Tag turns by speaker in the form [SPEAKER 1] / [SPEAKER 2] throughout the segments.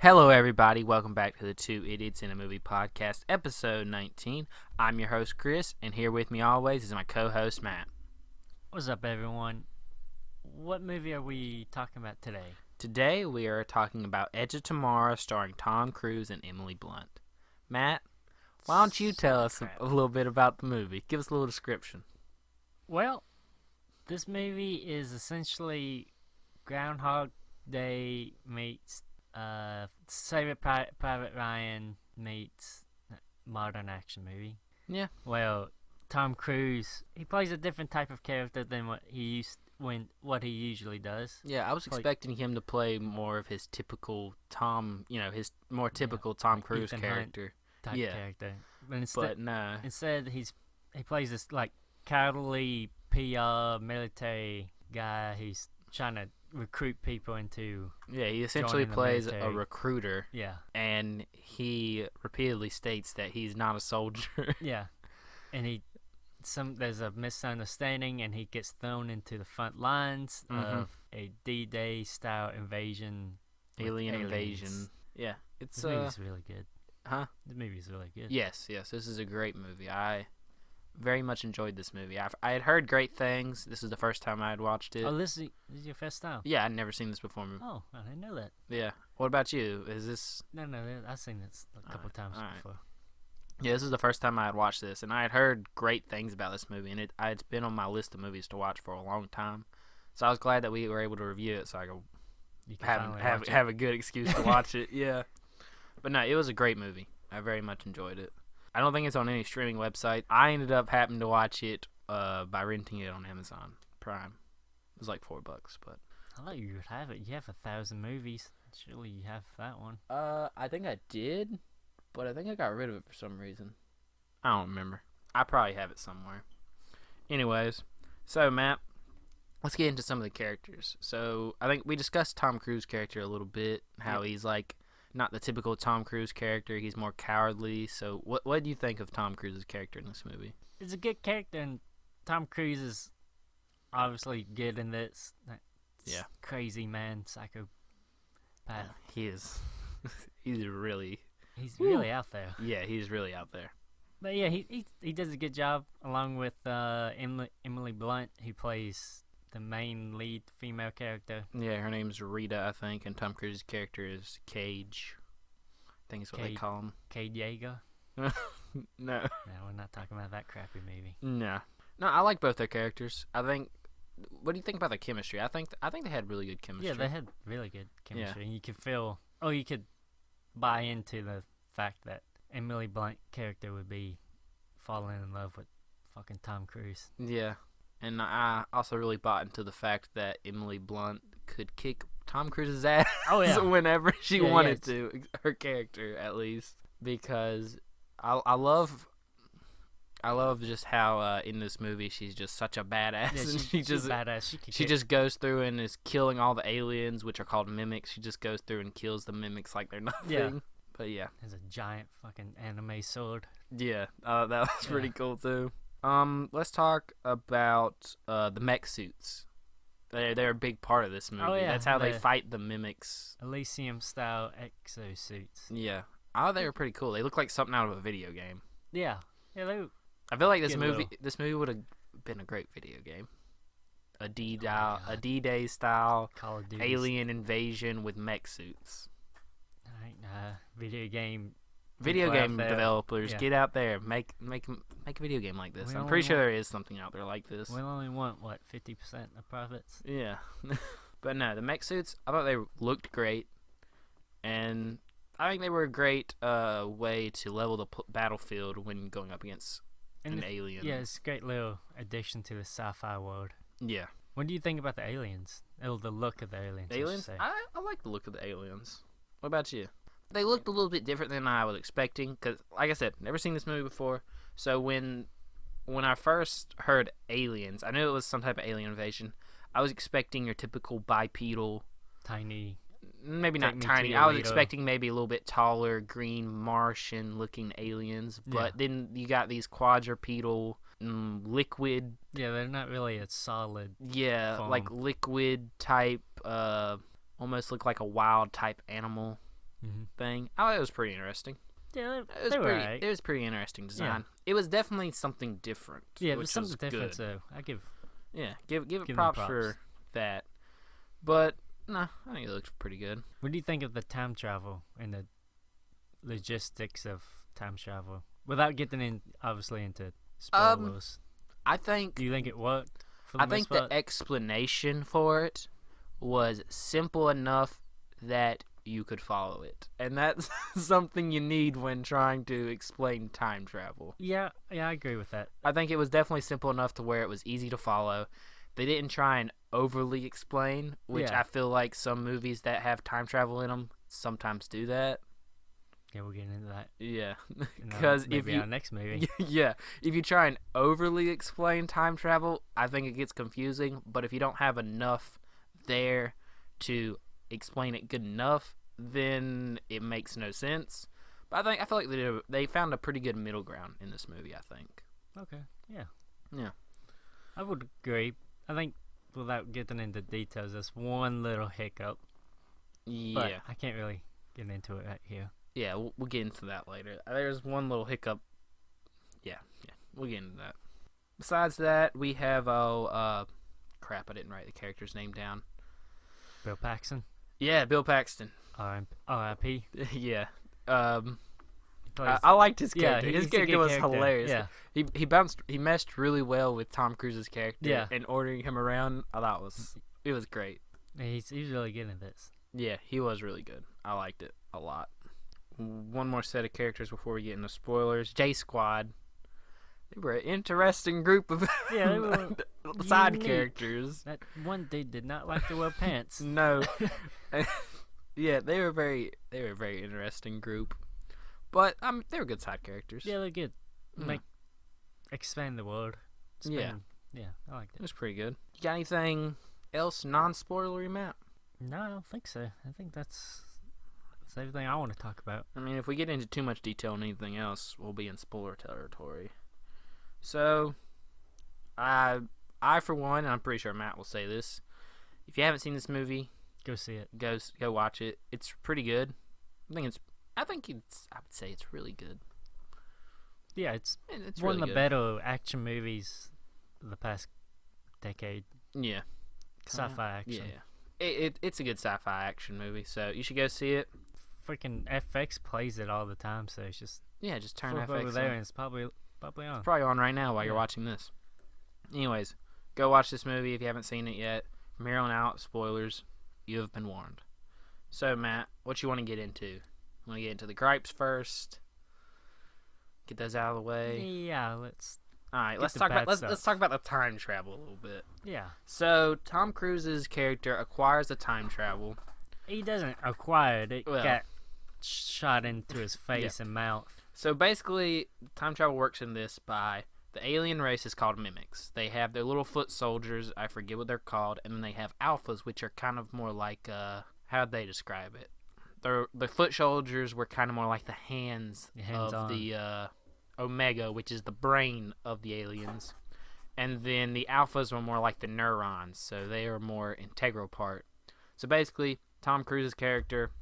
[SPEAKER 1] Hello, everybody. Welcome back to the Two Idiots in a Movie podcast, episode 19. I'm your host, Chris, and here with me always is my co-host, Matt.
[SPEAKER 2] What's up, everyone? What movie are we talking about today?
[SPEAKER 1] Today, we are talking about Edge of Tomorrow, starring Tom Cruise and Emily Blunt. Matt, why don't you tell us a little bit about the movie? Give us a little description.
[SPEAKER 2] Well, this movie is essentially Groundhog Day meets Saving Private Ryan meets modern action movie.
[SPEAKER 1] Yeah.
[SPEAKER 2] Well, Tom Cruise, he plays a different type of character than what he usually does.
[SPEAKER 1] Yeah, I was expecting him to play more of his typical Tom, his more typical Tom Cruise
[SPEAKER 2] Ethan
[SPEAKER 1] character.
[SPEAKER 2] Hunt type character. But
[SPEAKER 1] no.
[SPEAKER 2] Instead, he plays this like cowardly PR military guy. He's trying to recruit people into.
[SPEAKER 1] Yeah, he essentially plays a recruiter.
[SPEAKER 2] Yeah.
[SPEAKER 1] And he repeatedly states that he's not a soldier.
[SPEAKER 2] Yeah. And there's a misunderstanding, and he gets thrown into the front lines of a D-Day style invasion.
[SPEAKER 1] Alien invasion. Yeah.
[SPEAKER 2] This movie's really good.
[SPEAKER 1] Huh?
[SPEAKER 2] The movie's really good.
[SPEAKER 1] Yes. This is a great movie. I very much enjoyed this movie. I had heard great things. This is the first time I had watched it.
[SPEAKER 2] Oh, this is your first time?
[SPEAKER 1] Yeah, I'd never seen this before.
[SPEAKER 2] Oh, I didn't know that.
[SPEAKER 1] Yeah. What about you? Is this...
[SPEAKER 2] No, I've seen this a couple times before.
[SPEAKER 1] Yeah, this is the first time I had watched this, and I had heard great things about this movie, and it's been on my list of movies to watch for a long time. So I was glad that we were able to review it, so I could have a good excuse to watch it. Yeah. But no, it was a great movie. I very much enjoyed it. I don't think it's on any streaming website. I ended up having to watch it by renting it on Amazon Prime. It was like $4, but...
[SPEAKER 2] I thought you would have it. You have 1,000 movies. Surely you have that one.
[SPEAKER 1] I think I did, but I think I got rid of it for some reason. I don't remember. I probably have it somewhere. Anyways, so Matt, let's get into some of the characters. So I think we discussed Tom Cruise's character a little bit, how he's like not the typical Tom Cruise character. He's more cowardly. So what do you think of Tom Cruise's character in this movie?
[SPEAKER 2] It's a good character, and Tom Cruise is obviously good in this. Crazy man, psychopath.
[SPEAKER 1] He is. He's really
[SPEAKER 2] out there.
[SPEAKER 1] Yeah, he's really out there.
[SPEAKER 2] But yeah, he does a good job along with Emily Blunt, who plays the main lead female character.
[SPEAKER 1] Yeah, her name's Rita, I think, and Tom Cruise's character is Cage. I think is what they call him.
[SPEAKER 2] Cage Yeager?
[SPEAKER 1] No.
[SPEAKER 2] No, we're not talking about that crappy movie.
[SPEAKER 1] No, I like both their characters. I think. What do you think about the chemistry? I think they had really good chemistry.
[SPEAKER 2] Yeah, they had really good chemistry. Yeah. And you could buy into the fact that Emily Blunt character would be falling in love with fucking Tom Cruise.
[SPEAKER 1] Yeah. And I also really bought into the fact that Emily Blunt could kick Tom Cruise's ass whenever she wanted to. Her character, at least. Because I love just how in this movie she's just such a badass.
[SPEAKER 2] Yeah, she's badass.
[SPEAKER 1] She just goes through and is killing all the aliens, which are called mimics. She just goes through and kills the mimics like they're nothing.
[SPEAKER 2] Yeah.
[SPEAKER 1] But yeah.
[SPEAKER 2] There's a giant fucking anime sword.
[SPEAKER 1] Yeah, that was pretty cool too. Let's talk about the mech suits. They're a big part of this movie.
[SPEAKER 2] Oh, yeah.
[SPEAKER 1] That's how they fight the mimics.
[SPEAKER 2] Elysium-style exosuits.
[SPEAKER 1] Yeah. They were pretty cool. They look like something out of a video game.
[SPEAKER 2] Yeah. Yeah,
[SPEAKER 1] I feel like this movie would have been a great video game. A D-Day style
[SPEAKER 2] Call of Duty
[SPEAKER 1] alien invasion with mech suits.
[SPEAKER 2] Video game
[SPEAKER 1] developers, get out there, make a video game like this. I'm pretty sure there is something out there like this.
[SPEAKER 2] We only want 50% of profits.
[SPEAKER 1] Yeah, but no, the mech suits. I thought they looked great, and I think they were a great way to level the battlefield when going up against an alien.
[SPEAKER 2] Yeah, it's a great little addition to the sci-fi world.
[SPEAKER 1] Yeah.
[SPEAKER 2] What do you think about the aliens? Oh, the look of the aliens.
[SPEAKER 1] Aliens? I like the look of the aliens. What about you? They looked a little bit different than I was expecting, because, like I said, never seen this movie before. So when I first heard aliens, I knew it was some type of alien invasion. I was expecting your typical bipedal,
[SPEAKER 2] tiny.
[SPEAKER 1] Maybe not tiny. I was expecting maybe a little bit taller, green Martian-looking aliens, but then you got these quadrupedal, liquid.
[SPEAKER 2] Yeah, they're not really a solid.
[SPEAKER 1] Yeah,
[SPEAKER 2] foam.
[SPEAKER 1] Like liquid type. Almost look like a wild type animal. thing. I thought it was pretty interesting.
[SPEAKER 2] Yeah,
[SPEAKER 1] it was pretty interesting design. Yeah. It was definitely something different.
[SPEAKER 2] Yeah, it was something different. Good. So I give
[SPEAKER 1] it props for that. But no, I think it looks pretty good.
[SPEAKER 2] What do you think of the time travel and the logistics of time travel? Without getting obviously into spoilers. Do you think it worked?
[SPEAKER 1] I think the explanation for it was simple enough that you could follow it, and that's something you need when trying to explain time travel.
[SPEAKER 2] Yeah, I agree with that.
[SPEAKER 1] I think it was definitely simple enough to where it was easy to follow. They didn't try and overly explain, which I feel like some movies that have time travel in them sometimes do that.
[SPEAKER 2] Yeah, we'll get into that.
[SPEAKER 1] Yeah, because if you
[SPEAKER 2] our next movie,
[SPEAKER 1] if you try and overly explain time travel, I think it gets confusing. But if you don't have enough there to explain it good enough, then it makes no sense. But I feel like they found a pretty good middle ground in this movie. I think.
[SPEAKER 2] Okay.
[SPEAKER 1] Yeah.
[SPEAKER 2] I would agree. I think without getting into details, there's one little hiccup.
[SPEAKER 1] Yeah.
[SPEAKER 2] But I can't really get into it right here.
[SPEAKER 1] Yeah, we'll get into that later. There's one little hiccup. Yeah, we'll get into that. Besides that, we have crap, I didn't write the character's name down.
[SPEAKER 2] Bill Paxton.
[SPEAKER 1] Yeah, Bill Paxton.
[SPEAKER 2] R.I.P.
[SPEAKER 1] Yeah. I liked his character. His character was hilarious. Yeah. He meshed really well with Tom Cruise's character.
[SPEAKER 2] Yeah.
[SPEAKER 1] And ordering him around, I thought it was great.
[SPEAKER 2] Yeah, he's really good at this.
[SPEAKER 1] Yeah, he was really good. I liked it a lot. One more set of characters before we get into spoilers. J Squad. They were an interesting group of side characters.
[SPEAKER 2] That one dude did not like to wear pants.
[SPEAKER 1] No. Yeah, they were a very interesting group. But they were good side characters.
[SPEAKER 2] Yeah, they're good. Expand the world. Yeah, I liked it.
[SPEAKER 1] It was pretty good. You got anything else non-spoilery, Matt?
[SPEAKER 2] No, I don't think so. I think that's everything I want to talk about.
[SPEAKER 1] I mean, if we get into too much detail on anything else, we'll be in spoiler territory. So, I for one, and I'm pretty sure Matt will say this, if you haven't seen this movie,
[SPEAKER 2] go see it.
[SPEAKER 1] Go watch it. It's pretty good. I would say it's really good.
[SPEAKER 2] Yeah, it's
[SPEAKER 1] really
[SPEAKER 2] one of the
[SPEAKER 1] good.
[SPEAKER 2] better action movies of the past decade.
[SPEAKER 1] Yeah.
[SPEAKER 2] Sci-fi action.
[SPEAKER 1] Yeah. It's a good sci-fi action movie, so you should go see it.
[SPEAKER 2] Freaking FX plays it all the time, so it's just
[SPEAKER 1] just turn FX
[SPEAKER 2] over there
[SPEAKER 1] on.
[SPEAKER 2] and it's probably on.
[SPEAKER 1] It's probably on right now while you're watching this. Anyways, go watch this movie if you haven't seen it yet. From here on out, spoilers. You have been warned. So, Matt, what you want to get into? Want to get into the gripes first? Get those out of the way.
[SPEAKER 2] Yeah, let's.
[SPEAKER 1] All right, let's talk about the time travel a little bit.
[SPEAKER 2] Yeah.
[SPEAKER 1] So Tom Cruise's character acquires the time travel.
[SPEAKER 2] He doesn't acquire it. It got shot into his face and mouth.
[SPEAKER 1] So basically, time travel works in this by the alien race is called mimics. They have their little foot soldiers. I forget what they're called, and then they have alphas, which are kind of more like how'd they describe it? The foot soldiers were kind of more like the hands of the Omega, which is the brain of the aliens. And then the alphas were more like the neurons, so they are more integral part. So basically, Tom Cruise's character,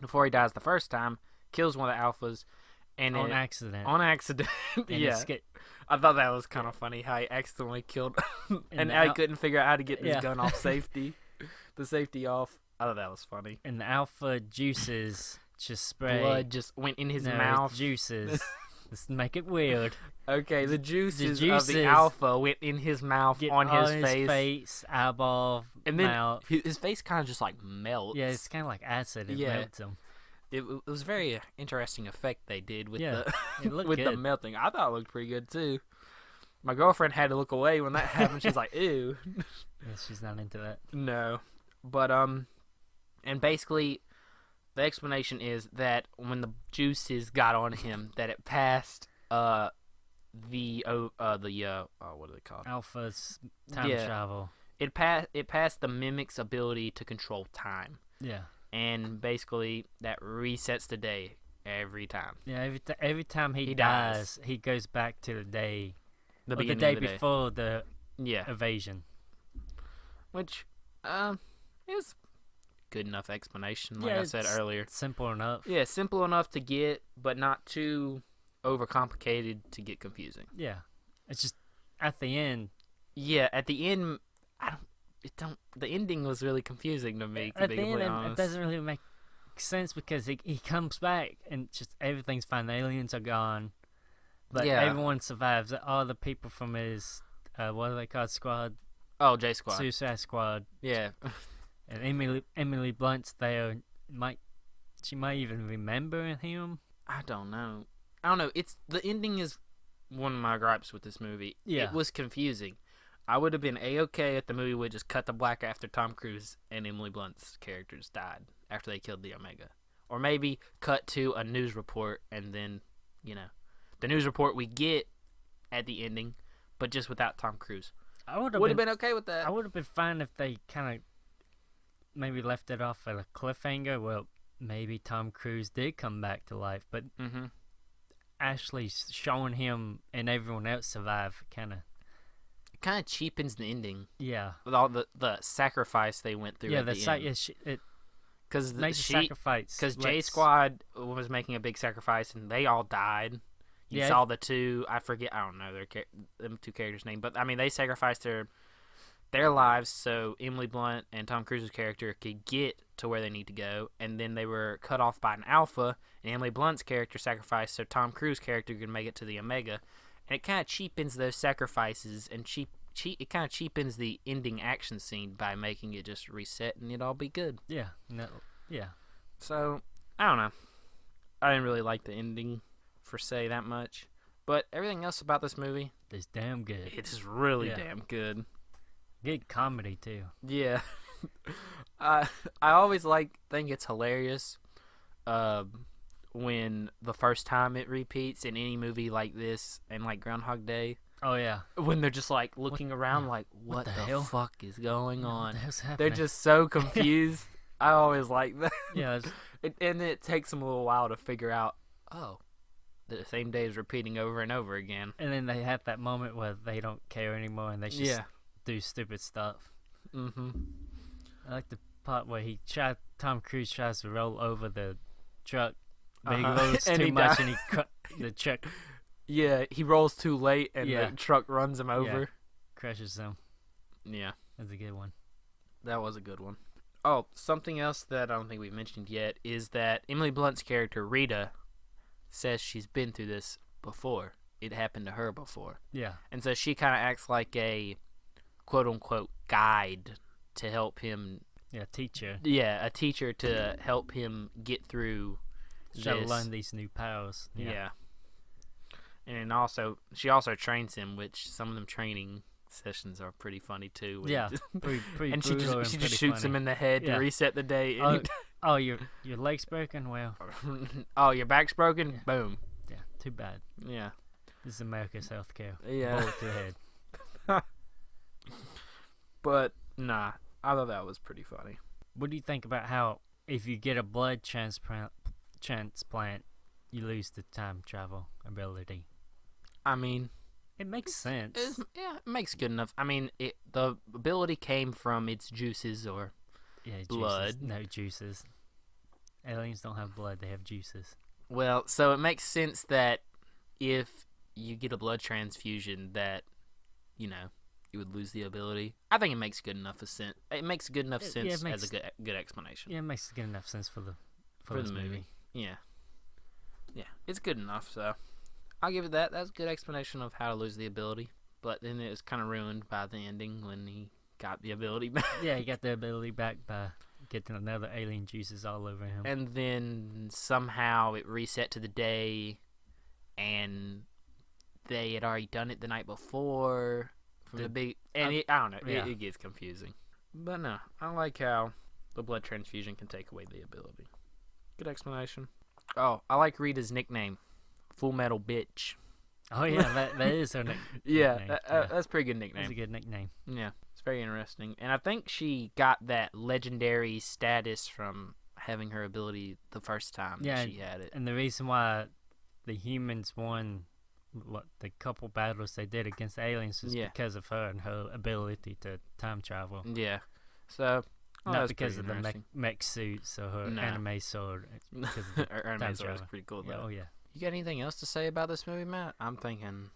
[SPEAKER 1] before he dies the first time, kills one of the alphas. And
[SPEAKER 2] on accident.
[SPEAKER 1] On accident, yeah. I thought that was kind of funny how he accidentally killed, and how he couldn't figure out how to get his gun off the safety off. I thought that was funny.
[SPEAKER 2] And the alpha juices just spray.
[SPEAKER 1] Blood just went in his mouth.
[SPEAKER 2] Juices. Let's make it weird.
[SPEAKER 1] Okay, the juices of the alpha went in his mouth, on his face,
[SPEAKER 2] eyeball,
[SPEAKER 1] and then
[SPEAKER 2] mouth.
[SPEAKER 1] His face kind of just like melts.
[SPEAKER 2] Yeah, it's kind of like acid. It melts him.
[SPEAKER 1] It was a very interesting effect they did with
[SPEAKER 2] it looked
[SPEAKER 1] with
[SPEAKER 2] good.
[SPEAKER 1] the melting. I thought it looked pretty good too. My girlfriend had to look away when that happened. She's like, "Ew."
[SPEAKER 2] Yeah, she's not into that.
[SPEAKER 1] No, but and basically, the explanation is that when the juices got on him, that it passed what are they called?
[SPEAKER 2] Alpha's time travel.
[SPEAKER 1] It passed the mimic's ability to control time.
[SPEAKER 2] Yeah.
[SPEAKER 1] And basically, that resets the day every time.
[SPEAKER 2] Yeah, every time he dies, he goes back to the day,
[SPEAKER 1] the
[SPEAKER 2] day before the evasion.
[SPEAKER 1] Which, good enough explanation, like I said earlier.
[SPEAKER 2] Simple enough.
[SPEAKER 1] Yeah, simple enough to get, but not too overcomplicated to get confusing.
[SPEAKER 2] Yeah, it's just at the end.
[SPEAKER 1] Yeah, at the end, the ending was really confusing to me. To
[SPEAKER 2] at
[SPEAKER 1] be
[SPEAKER 2] the end,
[SPEAKER 1] honest.
[SPEAKER 2] it doesn't really make sense because he comes back and just everything's fine. The aliens are gone, but everyone survives. All the people from his what are they called? Squad.
[SPEAKER 1] Oh, J Squad.
[SPEAKER 2] Suicide Squad.
[SPEAKER 1] Yeah.
[SPEAKER 2] And Emily Blunt's there. She might even remember him.
[SPEAKER 1] I don't know. It's the ending is one of my gripes with this movie.
[SPEAKER 2] Yeah.
[SPEAKER 1] It was confusing. I would have been A-okay if the movie would just cut to black after Tom Cruise and Emily Blunt's characters died after they killed the Omega. Or maybe cut to a news report and then, the news report we get at the ending, but just without Tom Cruise.
[SPEAKER 2] I would
[SPEAKER 1] have been okay with that.
[SPEAKER 2] I would have been fine if they kind of maybe left it off at a cliffhanger. Well, maybe Tom Cruise did come back to life, but actually showing him and everyone else survive kind of
[SPEAKER 1] cheapens the ending.
[SPEAKER 2] Yeah,
[SPEAKER 1] with all the sacrifice they went through.
[SPEAKER 2] Yeah,
[SPEAKER 1] at the end.
[SPEAKER 2] Because sacrifice.
[SPEAKER 1] Because J Squad was making a big sacrifice, and they all died. You saw the two. I don't know them two characters' name, but I mean they sacrificed their lives so Emily Blunt and Tom Cruise's character could get to where they need to go, and then they were cut off by an Alpha, and Emily Blunt's character sacrificed so Tom Cruise's character could make it to the Omega, and it kind of cheapens those sacrifices and it kind of cheapens the ending action scene by making it just reset and it all be good.
[SPEAKER 2] Yeah. No. Yeah.
[SPEAKER 1] So I don't know. I didn't really like the ending for say that much, but everything else about this movie
[SPEAKER 2] is damn good.
[SPEAKER 1] It's really damn good.
[SPEAKER 2] Good comedy too.
[SPEAKER 1] Yeah. I always think it's hilarious when the first time it repeats in any movie like this and like Groundhog Day.
[SPEAKER 2] Oh yeah.
[SPEAKER 1] When they're just like looking around like what the hell? Fuck is going on?
[SPEAKER 2] What the hell's happening?
[SPEAKER 1] They're just so confused. I always like that.
[SPEAKER 2] Yeah.
[SPEAKER 1] And it takes them a little while to figure out, the same day is repeating over and over again.
[SPEAKER 2] And then they have that moment where they don't care anymore and they just do stupid stuff.
[SPEAKER 1] Mm-hmm.
[SPEAKER 2] I like the part where Tom Cruise tries to roll over the truck, but he rolls too much and the truck.
[SPEAKER 1] Yeah, he rolls too late and the truck runs him over.
[SPEAKER 2] Yeah. Crushes him.
[SPEAKER 1] Yeah.
[SPEAKER 2] That's a good one.
[SPEAKER 1] That was a good one. Oh, something else that I don't think we've mentioned yet is that Emily Blunt's character, Rita, says she's been through this before. It happened to her before.
[SPEAKER 2] Yeah.
[SPEAKER 1] And so she kind of acts like a quote-unquote guide to help him.
[SPEAKER 2] Yeah, teacher.
[SPEAKER 1] Yeah, a teacher to help him get through
[SPEAKER 2] this. To learn these new powers.
[SPEAKER 1] Yeah. And also, she also trains him, which some of them training sessions are pretty funny too.
[SPEAKER 2] Yeah, pretty
[SPEAKER 1] and she just shoots him in the head to reset the day.
[SPEAKER 2] Oh, your leg's broken? Well.
[SPEAKER 1] Oh, your back's broken?
[SPEAKER 2] Yeah.
[SPEAKER 1] Boom.
[SPEAKER 2] Yeah, too bad.
[SPEAKER 1] Yeah.
[SPEAKER 2] This is America's healthcare.
[SPEAKER 1] Yeah.
[SPEAKER 2] Bullet to the head.
[SPEAKER 1] But, nah, I thought that was pretty funny.
[SPEAKER 2] What do you think about how if you get a blood transplant, you lose the time travel ability?
[SPEAKER 1] I mean,
[SPEAKER 2] it makes sense.
[SPEAKER 1] It makes good enough. I mean, the ability came from its juices or blood.
[SPEAKER 2] Juices. No juices. Aliens don't have blood; they have juices.
[SPEAKER 1] Well, so it makes sense that if you get a blood transfusion, that you would lose the ability. I think it makes good enough sense. It makes good enough sense as a good explanation.
[SPEAKER 2] Yeah, it makes good enough sense for the movie.
[SPEAKER 1] Yeah, it's good enough. So I'll give it that. That's a good explanation of how to lose the ability. But then it was kind of ruined by the ending when he got the ability back.
[SPEAKER 2] Yeah, he got the ability back by getting another alien juices all over him.
[SPEAKER 1] And then somehow it reset to the day, and they had already done it the night before from the big. And I don't know. Yeah. It gets confusing. But no, I like how the blood transfusion can take away the ability. Good explanation. Oh, I like Rita's nickname. Full Metal Bitch.
[SPEAKER 2] Oh yeah, that is her nickname.
[SPEAKER 1] Yeah, that's a pretty good nickname.
[SPEAKER 2] That's a good nickname.
[SPEAKER 1] Yeah, it's very interesting, and I think she got that legendary status from having her ability the first time that she had it.
[SPEAKER 2] And the reason why the humans won the couple battles they did against the aliens was because of her and her ability to time travel.
[SPEAKER 1] Yeah, so Oh,
[SPEAKER 2] Not because of the mech suits or her anime sword.
[SPEAKER 1] Her anime sword is pretty cool, though.
[SPEAKER 2] Yeah, oh, yeah.
[SPEAKER 1] You got anything else to say about this movie, Matt? I'm thinking...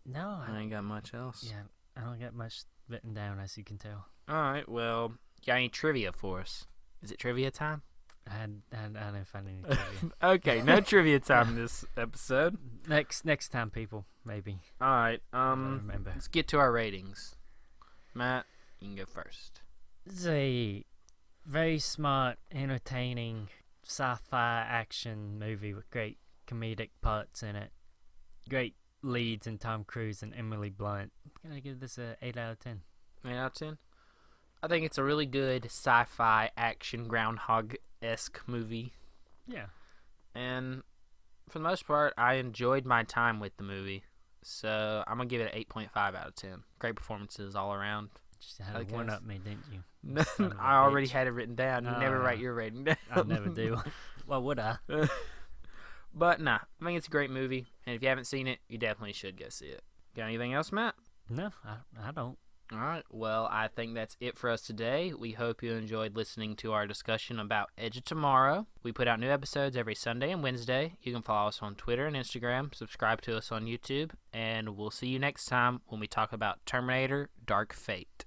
[SPEAKER 2] No.
[SPEAKER 1] I ain't got much else.
[SPEAKER 2] Yeah, I don't got much written down, as you can tell.
[SPEAKER 1] Alright, well, got any trivia for us? Is it trivia time?
[SPEAKER 2] I didn't find any trivia.
[SPEAKER 1] Okay, no trivia time this episode.
[SPEAKER 2] Next time, people, maybe.
[SPEAKER 1] Alright,
[SPEAKER 2] remember.
[SPEAKER 1] Let's get to our ratings. Matt, you can go first.
[SPEAKER 2] This is a very smart, entertaining, sci-fi action movie with great comedic parts in it. Great leads in Tom Cruise and Emily Blunt. I'm going to give this a 8 out of 10.
[SPEAKER 1] 8 out of 10? I think it's a really good sci-fi action groundhog-esque movie.
[SPEAKER 2] Yeah.
[SPEAKER 1] And for the most part, I enjoyed my time with the movie. So I'm going to give it an 8.5 out of 10. Great performances all around.
[SPEAKER 2] Just had to one-up me, didn't you?
[SPEAKER 1] I already had it written down. You never write your rating down.
[SPEAKER 2] I never do. Why would I?
[SPEAKER 1] But nah, I think it's a great movie. And if you haven't seen it, you definitely should go see it. Got anything else, Matt?
[SPEAKER 2] No, I don't.
[SPEAKER 1] All right. Well, I think that's it for us today. We hope you enjoyed listening to our discussion about Edge of Tomorrow. We put out new episodes every Sunday and Wednesday. You can follow us on Twitter and Instagram, subscribe to us on YouTube, and we'll see you next time when we talk about Terminator Dark Fate.